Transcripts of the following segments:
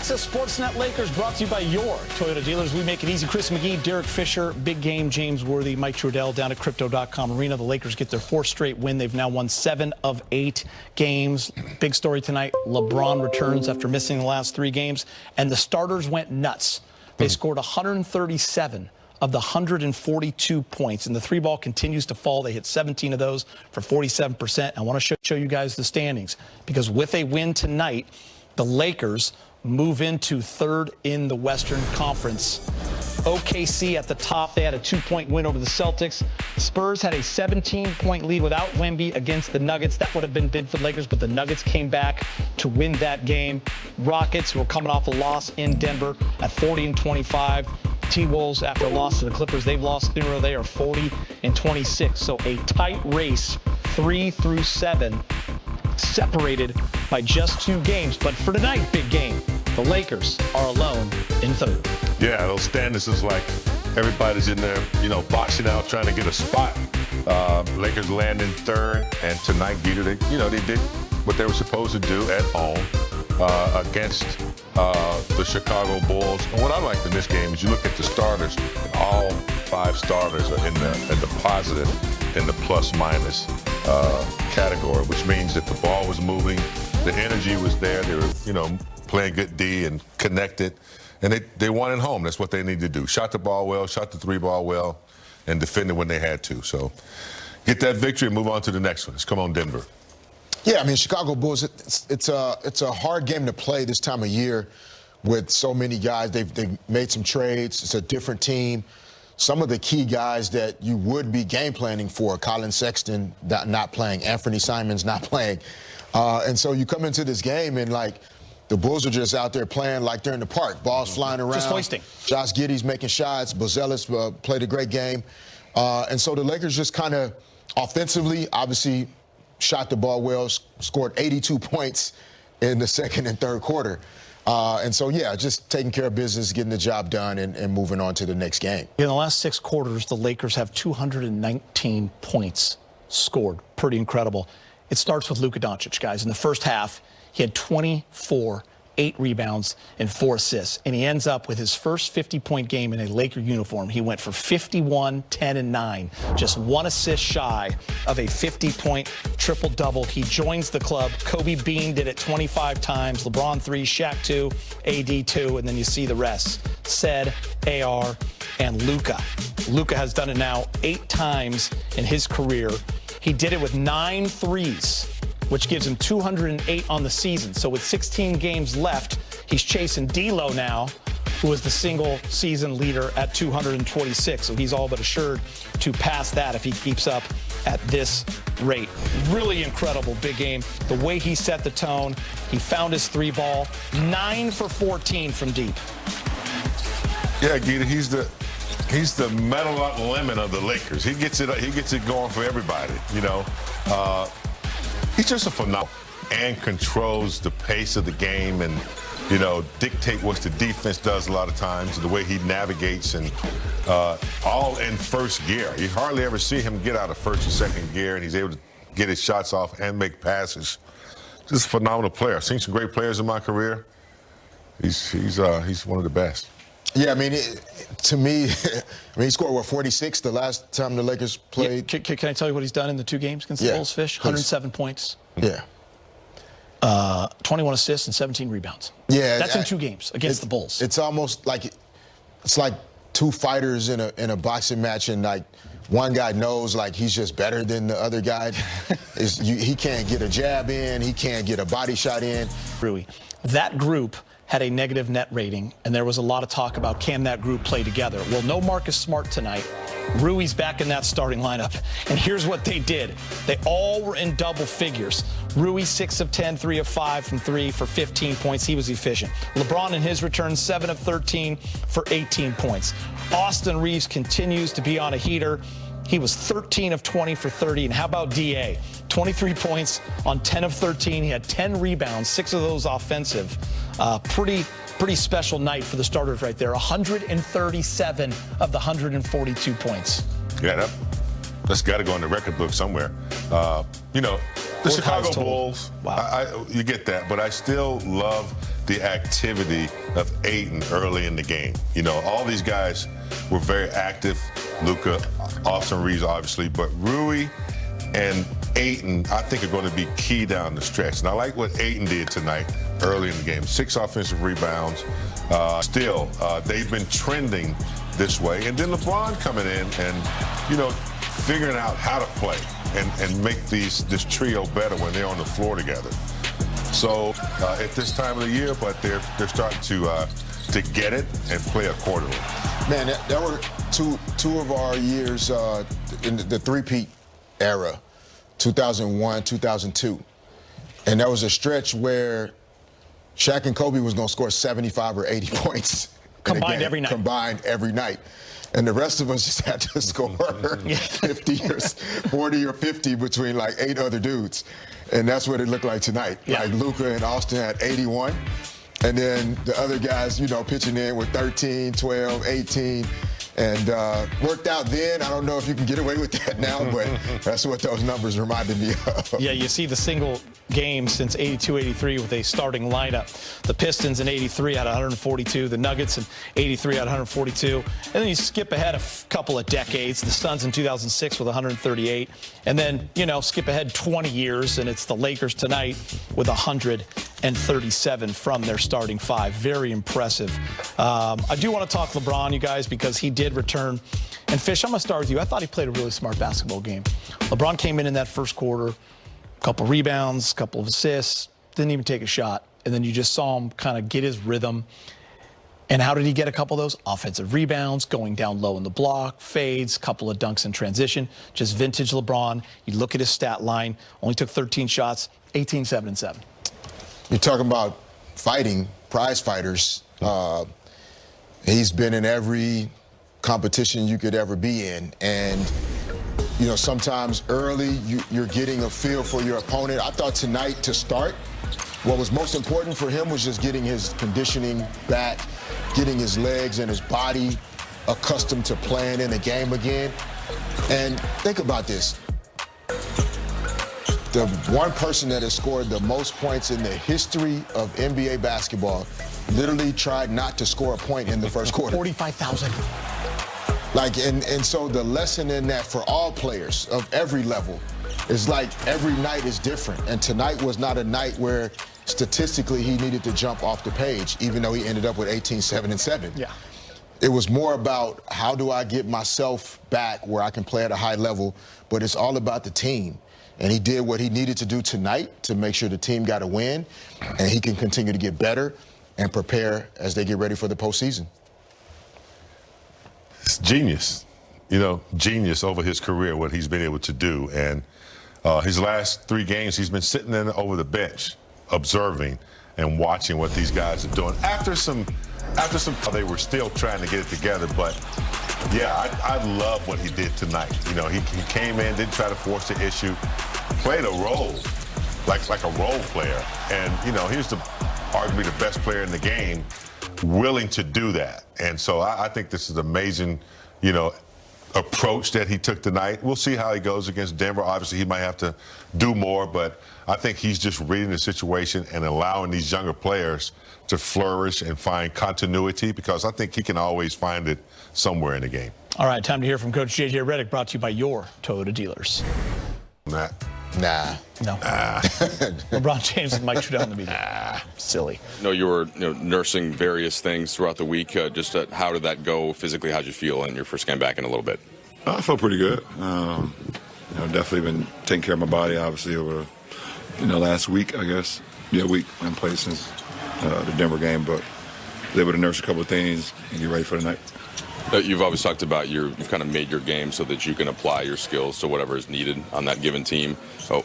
Access Sportsnet Lakers brought to you by your Toyota dealers. We make it easy. Chris McGee, Derek Fisher, Big Game, James Worthy, Mike Trudell down at Crypto.com Arena. The Lakers get their fourth straight win. They've now won 7 of 8 games. Big story tonight. LeBron returns after missing the last 3 games, and the starters went nuts. They scored 137 of the 142 points, and the 3-ball continues to fall. They hit 17 of those for 47%. I want to show you guys the standings, because with a win tonight, the Lakers move into 3rd in the Western Conference. OKC at the top. They had a 2-point win over the Celtics. Spurs had a 17-point lead without Wemby against the Nuggets. That would have been big for the Lakers, but the Nuggets came back to win that game. Rockets were coming off a loss in Denver at 40-25. T-Wolves, after a loss to the Clippers, they've lost 3 in a row. They are 40-26. So a tight race, 3 through 7, separated by just 2 games. But for tonight, big game. The Lakers are alone in 3rd. Yeah, those standings is like everybody's in there, boxing out, trying to get a spot. Lakers land in 3rd, and tonight, Geeter, they did what they were supposed to do at home against the Chicago Bulls. And what I liked in this game is you look at the starters, and all 5 starters are in the positive, in the plus-minus category, which means that the ball was moving, the energy was there, they were, playing good D and connected, and they won at home. That's what they need to do. Shot the ball well, shot the 3-ball well, and defended when they had to. So get that victory and move on to the next one. Let's come on, Denver. Yeah, I mean, Chicago Bulls, it's a hard game to play this time of year with so many guys. They've made some trades. It's a different team. Some of the key guys that you would be game planning for, Colin Sexton not playing, Anthony Simons not playing. And so you come into this game and, the Bulls are just out there playing like they're in the park. Balls flying around. Just hoisting. Josh Giddey's making shots. Bozelis played a great game. And so the Lakers just kind of offensively, obviously, shot the ball well, scored 82 points in the 2nd and 3rd quarter. And so, yeah, just taking care of business, getting the job done, and moving on to the next game. In the last 6 quarters, the Lakers have 219 points scored. Pretty incredible. It starts with Luka Doncic, guys. In the first half, he had 24, 8 rebounds, and 4 assists. And he ends up with his first 50-point game in a Laker uniform. He went for 51, 10, and 9. Just 1 assist shy of a 50-point triple-double. He joins the club. Kobe Bean did it 25 times. LeBron 3, Shaq 2, AD 2, and then you see the rest. Ced, AR, and Luka. Luka has done it now 8 times in his career. He did it with 9 threes, which gives him 208 on the season. So with 16 games left, he's chasing D'Lo now, who is the single season leader at 226. So he's all but assured to pass that if he keeps up at this rate. Really incredible big game. The way he set the tone, he found his 3-ball, 9 for 14 from deep. Yeah, Gita, he's the metal lemon of the Lakers. He gets it going for everybody, He's just a phenomenal and controls the pace of the game and, dictate what the defense does a lot of times, the way he navigates, and all in first gear. You hardly ever see him get out of first or second gear, and he's able to get his shots off and make passes. Just a phenomenal player. I've seen some great players in my career. He's one of the best. Yeah, I mean, to me, he scored, 46 the last time the Lakers played? Yeah, can I tell you what he's done in the 2 games against the Bulls, Fish? 107 points. Yeah. 21 assists and 17 rebounds. Yeah. That's in 2 games against the Bulls. It's almost like 2 fighters in a boxing match, and, one guy knows, he's just better than the other guy. He can't get a jab in. He can't get a body shot in. Rui, that group had a negative net rating, and there was a lot of talk about, can that group play together? Well, no Marcus Smart tonight. Rui's back in that starting lineup, and here's what they did. They all were in double figures. Rui, 6 of 10, 3 of 5 from 3 for 15 points. He was efficient. LeBron in his return, 7 of 13 for 18 points. Austin Reaves continues to be on a heater. He was 13 of 20 for 30. And how about DA? 23 points on 10 of 13. He had 10 rebounds, 6 of those offensive. Pretty special night for the starters right there. 137 of the 142 points. Yeah, that's got to go in the record book somewhere. The Chicago Bulls, wow. You get that, but I still love the activity of Ayton early in the game. You know, all these guys were very active. Luka, Austin Reaves, obviously, but Rui and Ayton, I think, are going to be key down the stretch. And I like what Ayton did tonight early in the game. 6 offensive rebounds. They've been trending this way. And then LeBron coming in and, you know, figuring out how to play and make this trio better when they're on the floor together. So at this time of the year, but they're starting to get it and play accordingly. Man, that were two of our years in the three-peat era, 2001, 2002. And there was a stretch where Shaq and Kobe was going to score 75 or 80 points. Combined every night. Combined every night. And the rest of us just had to score 50 or 40 or 50 between like 8 other dudes. And that's what it looked like tonight. Yeah. Like Luka and Austin had 81. And then the other guys, you know, pitching in with 13, 12, 18. And worked out then. I don't know if you can get away with that now, but that's what those numbers reminded me of. Yeah, you see the single game since 82-83 with a starting lineup. The Pistons in 83 had 142. The Nuggets in 83 had 142. And then you skip ahead a couple of decades. The Suns in 2006 with 138. And then, you know, skip ahead 20 years, and it's the Lakers tonight with 137 from their starting 5. Very impressive. I do want to talk LeBron, you guys, because he did return. And Fish, I'm going to start with you. I thought he played a really smart basketball game. LeBron came in that first quarter, couple rebounds, couple of assists, didn't even take a shot. And then you just saw him kind of get his rhythm. And how did he get a couple of those? Offensive rebounds, going down low in the block, fades, couple of dunks in transition. Just vintage LeBron. You look at his stat line, only took 13 shots, 18, 7, and 7. You're talking about fighting, prize fighters. He's been in every competition you could ever be in. And, you know, sometimes early you're getting a feel for your opponent. I thought tonight to start, what was most important for him was just getting his conditioning back, getting his legs and his body accustomed to playing in the game again. And think about this. The one person that has scored the most points in the history of NBA basketball literally tried not to score a point in the first quarter. 45,000. Like, and so the lesson in that for all players of every level is like every night is different. And tonight was not a night where statistically he needed to jump off the page, even though he ended up with 18, 7, and 7. Yeah. It was more about how do I get myself back where I can play at a high level, but it's all about the team. And he did what he needed to do tonight to make sure the team got a win, and he can continue to get better and prepare as they get ready for the postseason. It's genius, you know, genius over his career, what he's been able to do. And his last 3 games, he's been sitting in over the bench, observing and watching what these guys are doing. After some, they were still trying to get it together. But yeah, I love what he did tonight. You know, he came in, didn't try to force the issue, played a role, like a role player. And, you know, he's arguably the best player in the game, willing to do that. And so I think this is amazing, you know, approach that he took tonight. We'll see how he goes against Denver. Obviously, he might have to do more, but I think he's just reading the situation and allowing these younger players to flourish and find continuity, because I think he can always find it somewhere in the game. All right, time to hear from Coach J.J. Redick, brought to you by your Toyota dealers. Nah. No. LeBron James and Mike Trudell in the meeting. Silly. No, you were nursing various things throughout the week. How did that go physically? How'd you feel in your first game back in a little bit? I felt pretty good. Definitely been taking care of my body, obviously, over last week, I guess. Yeah, week. I haven't played since the Denver game, but was able to nurse a couple of things and get ready for the night. You've always talked about you've kind of made your game so that you can apply your skills to whatever is needed on that given team.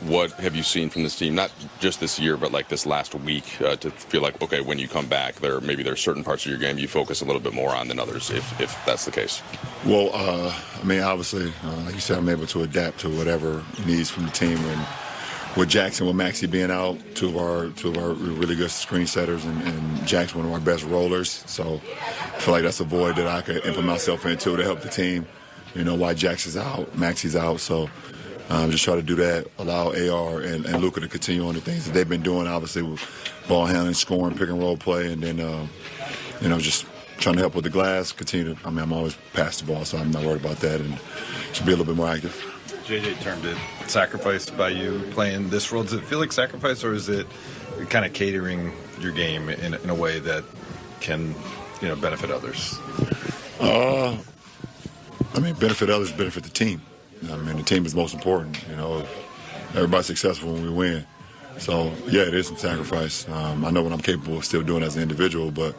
What have you seen from this team, not just this year, but like this last week, to feel like, okay, when you come back, there are certain parts of your game you focus a little bit more on than others, if that's the case? Well, obviously, like you said, I'm able to adapt to whatever needs from the team. And with Jackson, with Maxey being out, two of our really good screen setters, and Jackson, one of our best rollers. So I feel like that's a void that I could implement myself into to help the team. While Jackson's out, Maxey's out. So Just try to do that, allow AR and Luka to continue on the things that they've been doing, obviously, with ball handling, scoring, pick and roll play, and then, just trying to help with the glass, continue to, I'm always pass the ball, so I'm not worried about that, and should be a little bit more active. JJ termed it sacrifice by you playing this role. Does it feel like sacrifice, or is it kind of catering your game in a way that can, benefit others? Benefit others, benefit the team. The team is most important. If everybody's successful when we win. So, yeah, it is some sacrifice. I know what I'm capable of still doing as an individual, but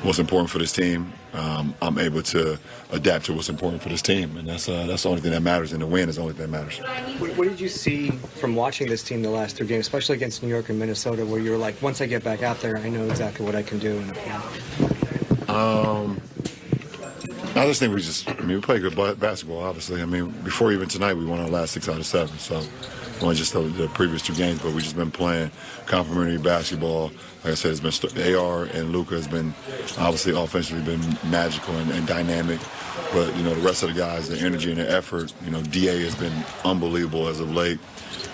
what's important for this team, I'm able to adapt to what's important for this team, and that's the only thing that matters, and the win is the only thing that matters. What did you see from watching this team the last 3 games, especially against New York and Minnesota, where you were like, once I get back out there, I know exactly what I can do? I just think we play good basketball, obviously. Before even tonight, we won our last 6 out of 7, so only just the previous 2 games, but we've just been playing complementary basketball. Like I said, it's been AR and Luka has been obviously offensively been magical and dynamic, but the rest of the guys, their energy and their effort, DA has been unbelievable as of late.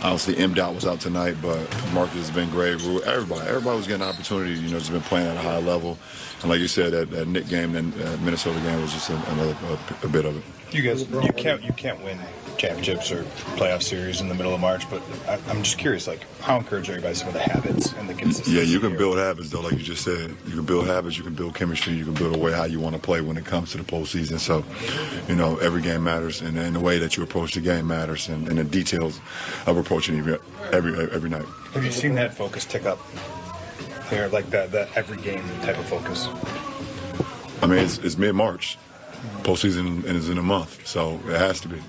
Obviously, M-Dot was out tonight, but Marcus has been great. Everybody was getting an opportunity, just been playing at a high level. And like you said, that Knick game and Minnesota game was just another bit of it. You guys, you can't win championships or playoff series in the middle of March, but I'm just curious, how encouraged are you by some of the habits and the consistency? Yeah, you can build habits, though, like you just said. You can build habits, you can build chemistry, you can build a way how you want to play when it comes to the postseason. So, every game matters, and the way that you approach the game matters, and the details of approaching every night. Have you seen that focus tick up there, like that every game type of focus? It's mid-March. Postseason is in a month, so it has to be.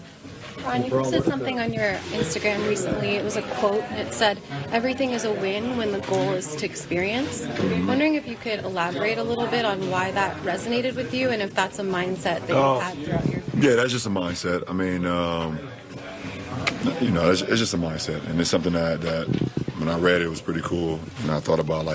Ron, you posted something on your Instagram recently. It was a quote, and it said, "Everything is a win when the goal is to experience." I'm wondering if you could elaborate a little bit on why that resonated with you, and if that's a mindset that you've had throughout your career. Yeah, that's just a mindset. It's just a mindset, and it's something that when I read it was pretty cool, and I thought about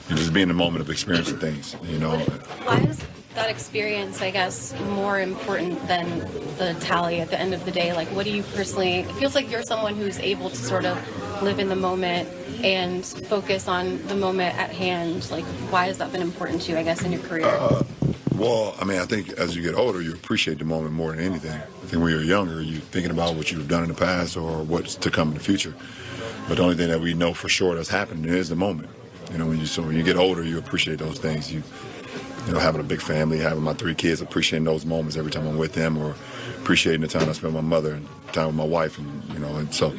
just being in the moment of experiencing things. Why is that experience, I guess, more important than the tally at the end of the day? What do you personally, it feels like you're someone who's able to sort of live in the moment and focus on the moment at hand. Why has that been important to you, I guess, in your career? I think as you get older, you appreciate the moment more than anything. I think when you're younger, you're thinking about what you've done in the past or what's to come in the future. But the only thing that we know for sure that's happening is the moment. When you get older, you appreciate those things. Having a big family, having my 3 kids, appreciating those moments every time I'm with them, or appreciating the time I spend with my mother and time with my wife, and so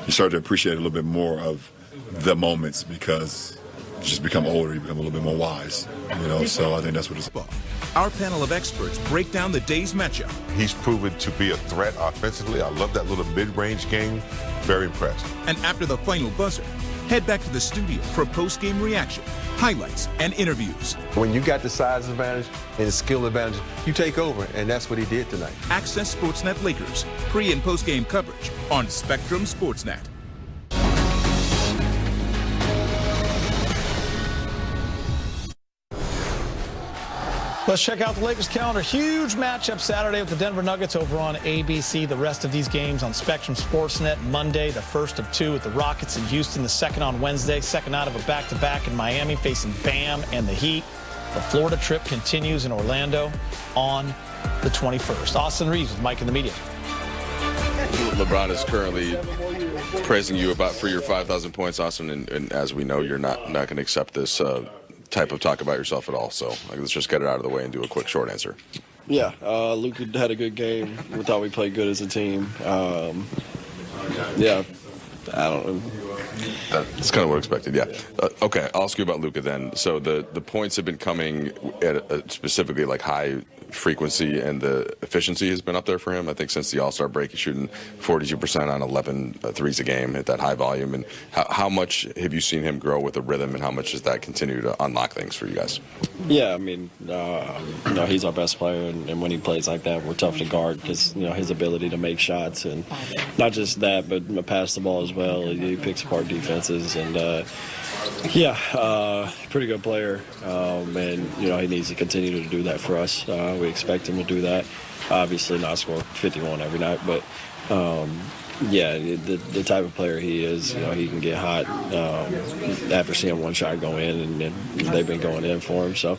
you start to appreciate a little bit more of the moments because you just become older, you become a little bit more wise, so I think that's what it's about. Our panel of experts break down the day's matchup. He's proven to be a threat offensively. I love that little mid-range game. Very impressed. And after the final buzzer, head back to the studio for post-game reaction, highlights, and interviews. When you got the size advantage and the skill advantage, you take over, and that's what he did tonight. Access Sportsnet Lakers, pre- and post-game coverage on Spectrum Sportsnet. Let's check out the Lakers calendar. Huge matchup Saturday with the Denver Nuggets over on ABC. The rest of these games on Spectrum Sportsnet. Monday, the first of 2 with the Rockets in Houston. The second on Wednesday. Second out of a back-to-back in Miami facing Bam and the Heat. The Florida trip continues in Orlando on the 21st. Austin Reaves with Mike in the Media. LeBron is currently praising you for your 5,000 points, Austin, and as we know, you're not going to accept this type of talk about yourself at all. So let's just get it out of the way and do a quick short answer. Yeah, Luka had a good game. We thought we played good as a team. Yeah, I don't know. That's kind of what I expected, yeah. Okay, I'll ask you about Luka then. So the points have been coming at a specifically high frequency, and the efficiency has been up there for him. I think since the All-Star break, he's shooting 42% on 11 threes a game at that high volume. And how much have you seen him grow with the rhythm, and how much does that continue to unlock things for you guys? Yeah, he's our best player, and when he plays like that, we're tough to guard because, his ability to make shots, and not just that, but pass the ball as well. He picks apart defenses, and pretty good player, and he needs to continue to do that for us. We expect him to do that. Obviously, not score 51 every night, but yeah, the type of player he is, he can get hot after seeing one shot go in, and they've been going in for him. So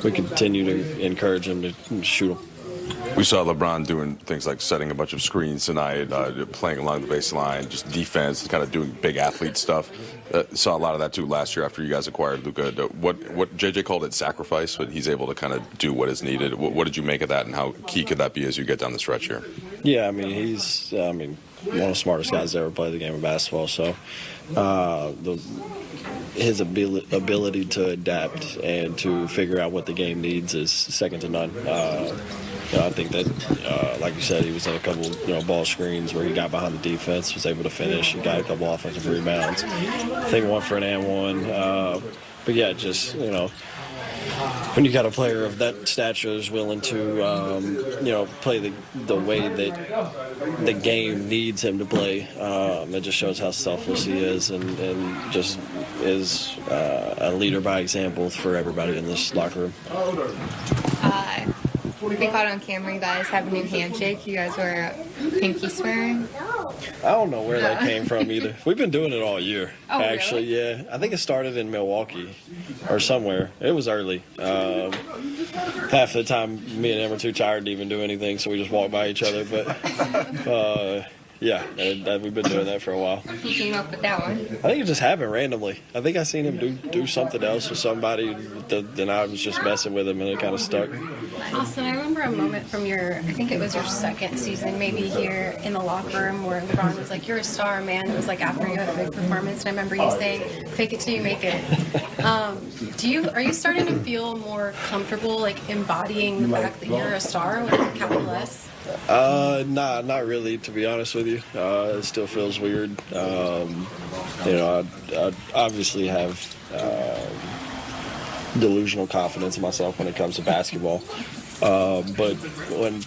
we continue to encourage him to shoot them. We saw LeBron doing things like setting a bunch of screens tonight, playing along the baseline, just defense, kind of doing big athlete stuff. Saw a lot of that too last year after you guys acquired Luka. What JJ called it sacrifice, but he's able to kind of do what is needed. What did you make of that, and how key could that be as you get down the stretch here? Yeah, he's one of the smartest guys to ever play the game of basketball. So his ability to adapt and to figure out what the game needs is second to none. I think that, like you said, he was in a couple ball screens where he got behind the defense, was able to finish. He got a couple offensive rebounds. I think one for an and one. But yeah, just when you got a player of that stature is willing to play the way that the game needs him to play, it just shows how selfless he is, and just is a leader by example for everybody in this locker room. We caught on camera you guys have a new handshake. You guys were pinky swearing. I don't know where that came from either. We've been doing it all year, actually. Really? Yeah, I think it started in Milwaukee or somewhere. It was early. Half the time, me and him were too tired to even do anything, so we just walked by each other. But yeah, we've been doing that for a while. Who came up with that one? I think it just happened randomly. I think I seen him do something else with somebody, then I was just messing with him, and it kind of stuck. Austin, I remember a moment from I think it was your second season, maybe here in the locker room, where LeBron was like, "You're a star, man." It was like after you had a big performance, and I remember you saying, "Fake it till you make it." Are you starting to feel more comfortable, like embodying the fact that you're a star with a capital S? Nah, not really, to be honest with you. It still feels weird. I obviously have delusional confidence in myself when it comes to basketball. But when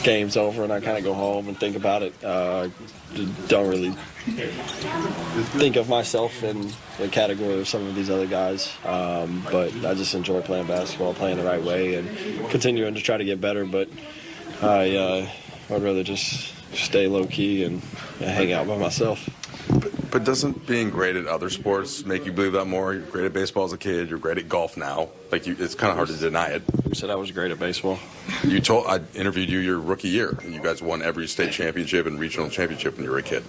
game's over and I kind of go home and think about it, don't really think of myself in the category of some of these other guys. But I just enjoy playing basketball, playing the right way, and continuing to try to get better. But I'd rather just stay low-key and hang out by myself. But doesn't being great at other sports make you believe that more? You're great at baseball as a kid. You're great at golf now. It's kind of hard to deny it. You said I was great at baseball. I interviewed you your rookie year. You guys won every state championship and regional championship when you were a kid.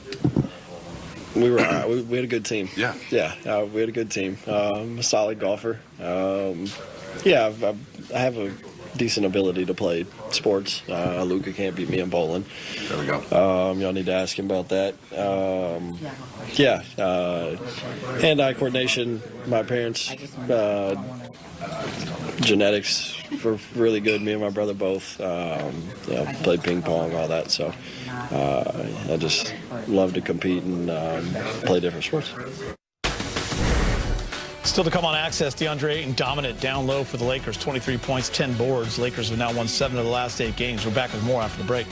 We had a good team. Yeah. Yeah, we had a good team. I'm a solid golfer. I have a decent ability to play sports. Luka can't beat me in bowling. There we go. Y'all need to ask him about that. Hand-eye coordination. My parents, genetics were really good. Me and my brother both. Played ping pong, all that. So I just love to compete and play different sports. Still to come on Access, DeAndre Ayton dominant down low for the Lakers, 23 points, 10 boards. Lakers have now won 7 of the last 8 games. We're back with more after the break.